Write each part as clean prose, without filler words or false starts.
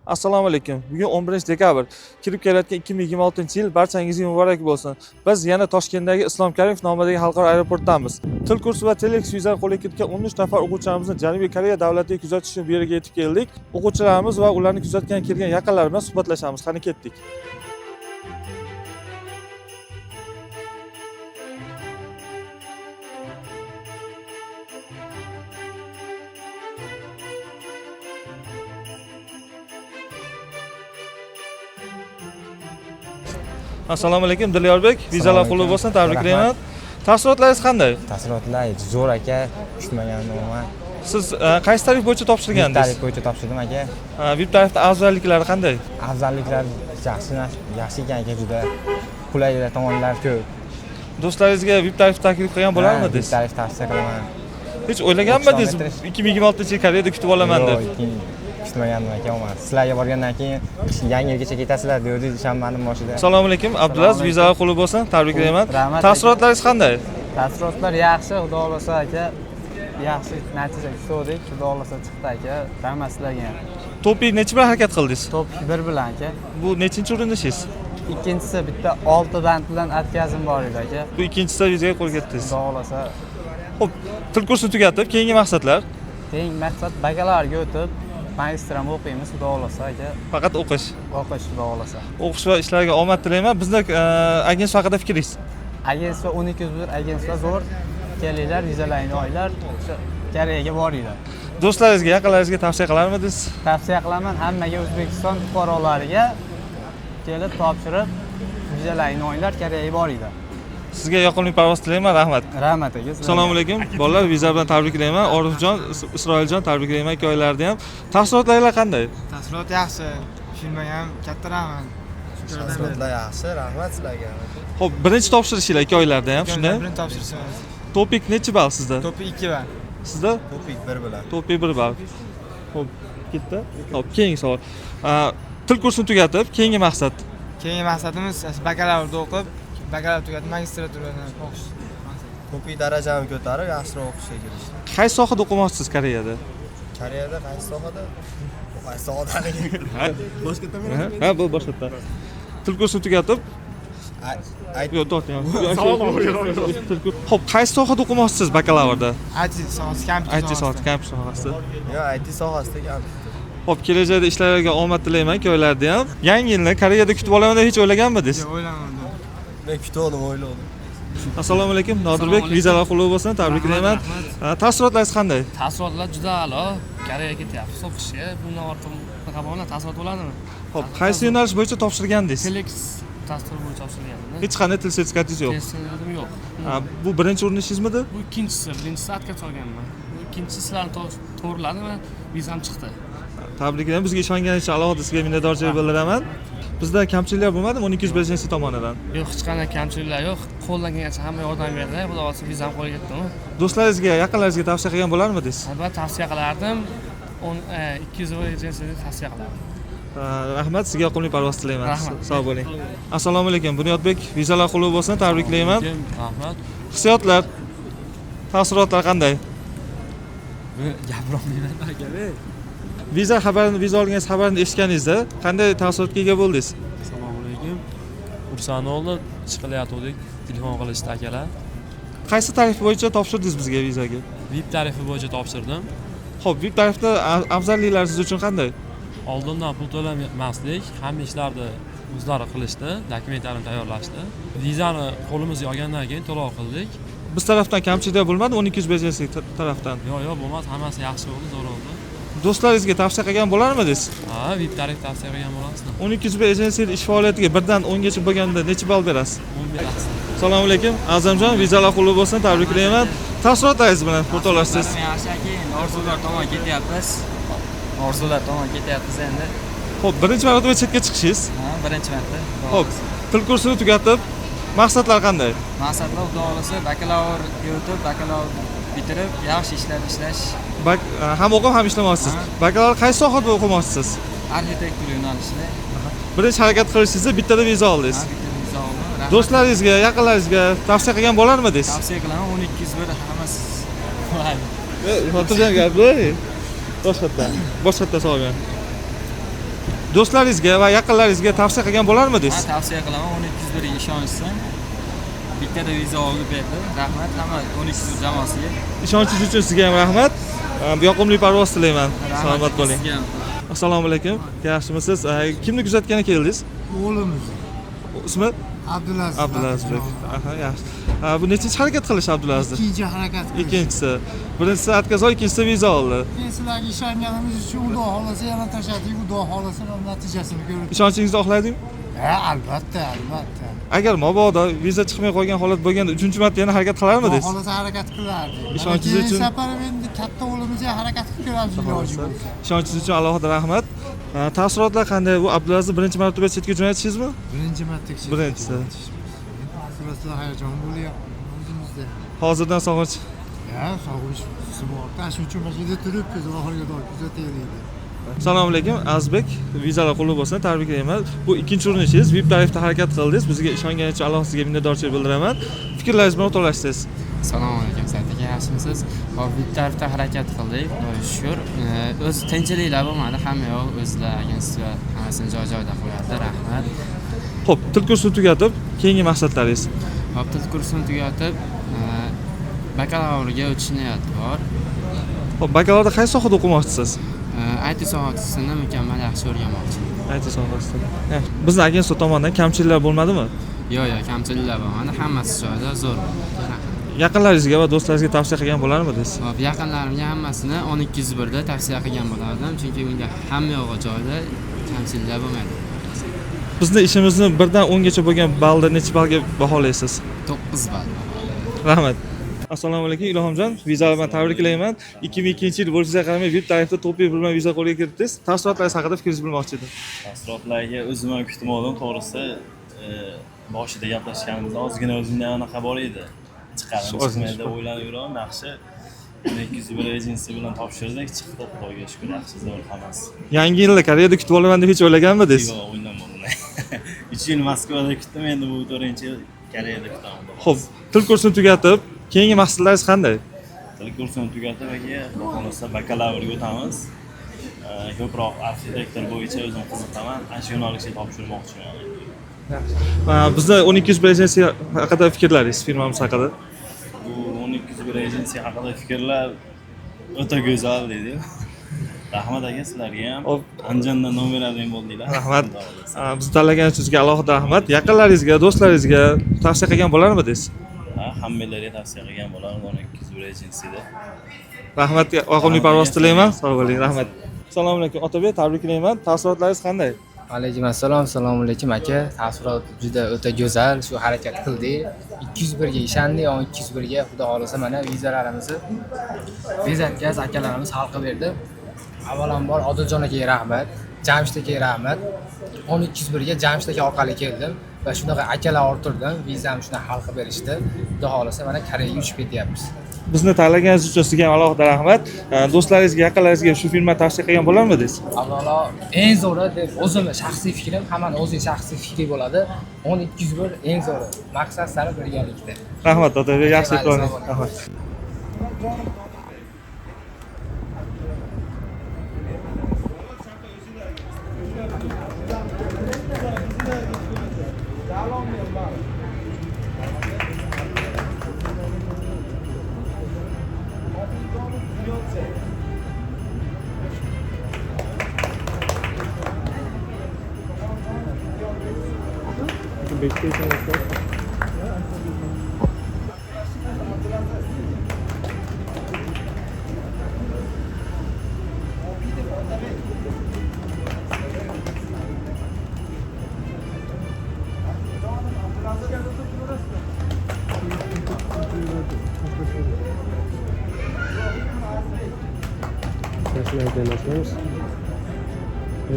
Assalomu alaykum. Bugun 11-dekabr. Kirib kelayotgan 2026-yil barchangizga muborak bo'lsin. Biz yana Toshkentdagi Islom Karimov nomidagi xalqaro aeroportdamiz. Til kursi va Telex vizani qo'lga kiritgan 13 nafar o'quvchilarimizni Janubiy Koreya davlatiga kuzatish uchun bu yerga yetib keldik. O'quvchilarimiz va ularni kuzatgan kelgan yaqinlar bilan suhbatlashamiz. Qani ketdik. Assalomu alaykum Dilyorbek. Vizalar qutlug' bo'lsin. Tabriklayman. Taassurotlaringiz qanday? Taassurotlar zo'r aka, kutmagan umuman. Siz qaysi tarif bo'yicha topshirgandingiz? Tarif bo'yicha topshirdim aka. VIP tarifda afzalliklari qanday? Afzalliklar yaxshi ekan aka, juda qulay tomonlari ko'p. Do'stlaringizga VIP tarif taklif qilgan bo'larmidingiz? VIP tarif tavsiya qilaman. Hech o'ylaganmidingiz 2026-yil Koreyada kutib olaman deb? Kutmagandim aka, umuman. Sizlarga borgandan keyin yangi yilgacha ketasizlar degandingiz, ishonmadim boshida. Assalomu alaykum Abdulaziz, vizalar qutlug' bo'lsin. Tabriklayman. Taassurotlaringiz qanday? Taassurotlar yaxshi, xudo xolasa aka. Yaxshi natija kutdik, xudo xolasa chiqdi aka. Rahmat sizlarga. To'pik necha bilan harakat qildingiz? Topik 1 bilan aka. Bu nechinchi urinishingiz? Ikkinchisi bitta 6 band bilan atkazim bor edi aka. Bu ikkinchisi vizaga qo'l kiritdingiz. Xudo xolasa. Xo'p, til kursini tugatib, keyingi maqsadlar? Keyingi maqsad bakalavriatga o'tib, magistr ham o'qiymiz, xudo xolasa aka. Faqat o'qish. O'qish, xudo xolasa. O'qish va ishlarga omad tilayman. Bizni agentlik haqida fikringiz? Agentlik 1201 agentlik zo'r. Kelinglar, vizalarni olinglar, Koreyaga boringlar. Do'stlaringizga, yaqinlaringizga tavsiya qilarmidingiz? Tavsiya qilaman hammaga, O'zbekiston fuqarolariga kelib topshirib, vizalarni olinglar, Koreyaga boringlar. Sizga yoqimli parvoz tilayman. Rahmat. Rahmat aka. Assalomu alaykum. Bolalar, viza bilan tabriklayman. Orifjon, Isroiljon tabriklayman ikki ham. Taassurotlaringiz qanday? Taassurot yaxshi. Filmga ham katta rahmat. Taassurotlar yaxshi, rahmat sizlarga. Xo'p, birinchi topshirishinglar ikki oylarda ham, shunday? Birinchi topshirishimiz. Topik necha ball sizda? To'pi 2 ball. Sizda? Topik 1 bilan. Topik 1 ball. Xo'p, ketdi. Xo'p, keyingi savol. Til kursini tugatib, keyingi maqsad? Keyingi maqsadimiz bakalavrda o'qib, bakalavr tugatib magistraturani o'qish. Topik darajani ko'tarib, yaxshiroq o'qishga kirish. Qaysi sohada o'qimoqchisiz Koreyada? Koreyada qaysi sohada? Qaysi sohada? Boshqatdan Ha, bu boshqatdan. Til kursini tugatib, yo'q, torting. Xo'p, qaysi sohada o'qimoqchisiz bakalavrda? IT sohasi, kompyuter IT sohasi, kompyuter sohasi. Yo'q, IT sohasida kompyuter. Xo'p, kelajakda ishlarga omad tilayman, ikkilarda ham. Yangi yilni Koreyada kutib olaman deb hech o'ylaganmidingiz? Yo'q, o'ylamadim. Men kutdim, o'yladim. Assalomu alaykum, Nodirbek, vizalar qutlug' bo'lsin, tabriklayman. Taassurotlaringiz qanday? Taassurotlar juda a'lo. Koreyaga ketyapmiz o'qishga. Bundan ortiq bunaqa bo'lmasa taassurot bo'ladimi? Xo'p, qaysi yo'nalish bo'yicha topshirgandingiz? Telex dastur bo'yicha topshirgandim. Hech qanday til sertifikatingiz yo'q. Testlarim yo'q. Bu birinchi urinishingizmidi? Bu ikkinchisi, birinchisi atga solganman. Bu ikkinchisi sizlarni to'g'riladim va vizam chiqdi. Tabriklayman. Bizga ishonganingiz uchun alohida sizga minnatdorchilik bildiraman. Bizda kamchiliklar bo'lmadimi 1200 tomonidan? Yo'q, hech qanday kamchiliklar yo'q. Qo'ldan kelgancha hamma yordam berdi. Xudo xolasa vizam qo'lga yetdimi? Do'stlaringizga, yaqinlaringizga tavsiya qilgan bo'larmidingiz? Albatta tavsiya qilardim. 200 ejensiyga tavsiya qilardim. Rahmat, sizga yoqimli parvoz tilayman. Rahmat. Sog' bo'ling. Assalomu alaykum. Bunyodbek, vizalar qutlug' bo'lsin, tabriklayman. Rahmat. Hissiyotlar, taassurotlar qanday? Gapirolmayman aka. Viza olgangiz xabarini eshitganingizda qanday taassurotga ega bo'ldingiz? Assalomu alaykum. Ursanolni chiqilayotgandik, telefon qilishdi akalar. Qaysi tarif bo'yicha topshirdingiz bizga vizaga? VIP tarifi bo'yicha topshirdim. Xo'p, VIP tarifda afzalliklari siz uchun qanday? Oldindan pul to'lamaslik, hamma ishlarni o'zlari qilishdi, dokumentlarni tayyorlashdi. Vizani qo'limizga olgandan keyin to'lov qildik. Biz tarafdan kamchiliklar bo'lmadi, 1200 tarafdan. Yo'q, bo'lmadi, hammasi yaxshi bo'ldi, zo'r bo'ldi. Do'stlaringizga tavsiya qilgan bo'larmidingiz? Ha, VIP tarif tavsiya qilgan bo'lasizmi? 1200 agensiya ish faoliyatiga 1 dan 10 gacha bo'lganda necha ball berasiz? 10 berasiz. Assalomu alaykum. Azamjon, vizalar qutlug' bo'lsin, tabriklayman. Taassurotlaringiz bilan o'rtoqlashsiz. Yaxshi aka, orzular tomon ketyapmiz. Orzular tomon ketyapmiz endi. Xo'p, birinchi marotaba chetga chiqishingiz? Ha, birinchi marta. Xo'p, til kursini tugatib, maqsadlar qanday? Maqsadlar xudo xolasa bakalavr o'tib, bakalavr bitirib, yaxshi ishlar ishlash. Ham o'qib, ham ishlamoqchisiz. Bakalavr qaysi sohada o'qimoqchisiz? Arxitektura yo'nalishida. Birinchi harakat qilishingizda bittada viza oldingiz. Do'stlaringizga, yaqinlaringizga tavsiya qilgan bo'larmidingiz? Tavsiya qilaman, 1201 hammasi bo'ladi. Xotirjam gap, boshqatdan solgan. do'stlaringizga va yaqinlaringizga tavsiya qilgan bo'larmidingiz? Ha, tavsiya qilaman 1201 ga ishonishsin. Bittada viza olib berdi. Rahmat hamma 1201 jamoasiga. Ishonchingiz uchun sizga ham rahmat. Yoqimli parvoz tilayman. Salomat bo'ling. Sizga ham. Assalomu alaykum. Yaxshimisiz? Kimni kuzatgani keldingiz? O'g'limiz Ismi? Abdulaziz. Abdulazizbek. Aha, yaxshi. Bu nechinchi harakat qilish Abdulaziz? Ikkinchi harakat qilish. Ikkinchisi. Birinchisi atkazoy, ikkinchisi viza oldi. Men sizlarga ishonganimiz uchun Xudo xolasa yana tashadik, Xudo xolasa natijasini ko'rib. Ishonchingizni oqladingmi? Ha, albatta. Agar mabodo viza chiqmay qolgan holat bo'lganda 3-marta yana harakat Xudo qilarmidingiz? xolasa harakat qilardik. Ishonchingiz uchun- Keyin safar endi katta o'g'limizga harakat qilib ko'ramiz iloji bo'lsa. Ishonchingiz uchun alohida rahmat. Taassurotlar qanday? Bu Abdulazizni birinchi marotaba chetga jo'natishdingizmi? Birinchi marta Birinchisi. Taassurotlar hayajon bo'lyapti o'zimizda. Hozirdan sog'inch. Ha, sog'inch bor. Shuning uchun mana yerda turibmiz, oxiriga qadar kuzataylik. Assalomu alaykum, Azbek. Vizalar qulluq bo'lsin, tabriklayman. Bu ikkinchi urinishingiz, VIP tarifda harakat qildingiz. Bizga ishonganingiz uchun alohida sizga minnatdorchilik bildiraman. Fikrlaringiz bilan o'rtoqlashsangiz. Assalomu alaykum Sadiq aka, yaxshimisiz? Hop, bitta tarafda harakat qildik, Xudoga shukr. O'z tinchliklar bo'lmadi, hamma yoq o'zlar agentство hammasini joy-joyida qo'yadi. Rahmat. Xo'p, til kursini tugatib, keyingi maqsadlaringiz. Hop, til kursini tugatib, bakalavrga o'tish niyati bor. Xo'p, bakalavriada qaysi sohada o'qimoqchisiz? IT sohasini mukammal yaxshi o'rganmoqchiman. IT sohasida. Bizni agentство tomonidan kamchiliklar bo'lmadimi? Yo'q, kamchiliklar bo'lmadi, hammasi joyida, zo'r. Yaqinlaringizga va do'stlaringizga tavsiya qilgan bo'larmidingiz? Hop, yaqinlarimga hammasini 1201 da tavsiya qilgan bo'lardim, chunki unga hamma yog'i joyida, kamchiliklar bo'lmaydi. Bizni ishimizni 1 dan 10 gacha bo'lgan balda necha ballga baholaysiz? 9 ball. Rahmat. Assalomu alaykum Ilohimjon, vizalar bilan tabriklayman. 2002-yil bo'lishiga qaramay VIP tarifda to'piy bilan viza qo'lga kiritdingiz. Taassurotlaringiz haqida fikringizni bilmoqchi edim. Taassurotlarga o'zim ham kutmadim, to'g'risi. Boshida gaplashganimizda ozgina o'zimda anaqa bor edi. Chiqaramiz deb o'ylanib yuraman, yaxshi. 201 agensi bilan topshirdik, chiqdi, Xudoga shukr, yaxshi zo'r hammasi. Yangi yilda Koreyada kutib olaman deb hech o'ylaganmidingiz? Yo'q, o'ylamadim. 3 yil Moskvada kutdim, endi bu 4-yil Koreyada kutaman. Xo'p, til kursini tugatib, keyingi maqsadlaringiz qanday? Til kursini tugatib, xudo xolasa bakalavrga o'tamiz. Ko'proq arxitektor bo'yicha o'zim qiziqaman, ana shu yo'nalishga topshirmoqchiman. Bizni 1201 agensiya haqida fikrlaringiz, firmamiz haqida? Bu 1201 agensiya haqida fikrlar o'ta go'zal deydi. Rahmat aka, sizlarga ham. Andijondan nomerlardan bo'ldinglar. Rahmat. Bizni tanlaganingiz uchun sizga alohida rahmat. Yaqinlaringizga, do'stlaringizga tavsiya qilgan bo'larmidingiz? Hammalarga tavsiya qilgan bo'lardim 1201 agensiyada. Rahmat, yoqimli parvoz tilayman. Sog' bo'ling, rahmat. Assalomu alaykum Otabek, tabriklayman. Taassurotlaringiz qanday? Alaykum assalom, assalomu alaykum aka. Taassurot juda o'ta go'zal. Shu harakat qildik. 201 ga ishondik, 201 ga xudo xolasa mana vizalarimizni bezatkaz akalarimiz hal qilib berdi. Avvalambor Odiljon akaga rahmat, Jamshid akaga rahmat. 1201 ga Jamshid aka orqali keldim va shunaqa akalar orttirdim. Vizam shuni hal qilib berishdi. Xudo xolasa mana Koreyaga uchib ketyapmiz. Bizni tanlaganingiz uchun sizga ham alohida rahmat. Do'stlaringizga, yaqinlaringizga shu firmani tavsiya qilgan bo'larmidingiz? Avvalo, eng zo'ri deb o'zimning shaxsiy fikrim, hammaning o'zining shaxsiy fikri bo'ladi. 1201 eng zo'ri. Maqsad sari birgalikda. Rahmat Otabek, yaxshi o'tib. Rahmat.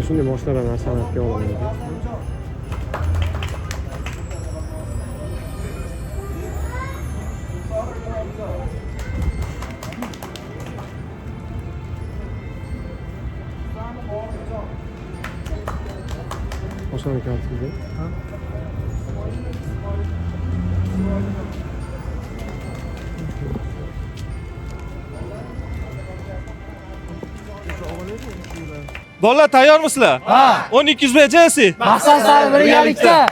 Shunday boshlardan san'atga olaman. Oson ekan sizga. Bolalar tayyormisizlar? Ha. 1200 agency. Maqsad sari birgalikda.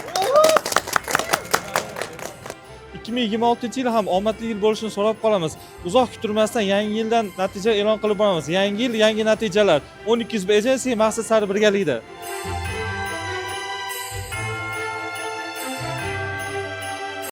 2026-yil ham omadli yil bo'lishini so'rab qolamiz. Uzoq kutilmasdan yangi yildan natija e'lon qilib boramiz. Yangi yil, yangi natijalar. 1200 agency maqsad sari birgalikda.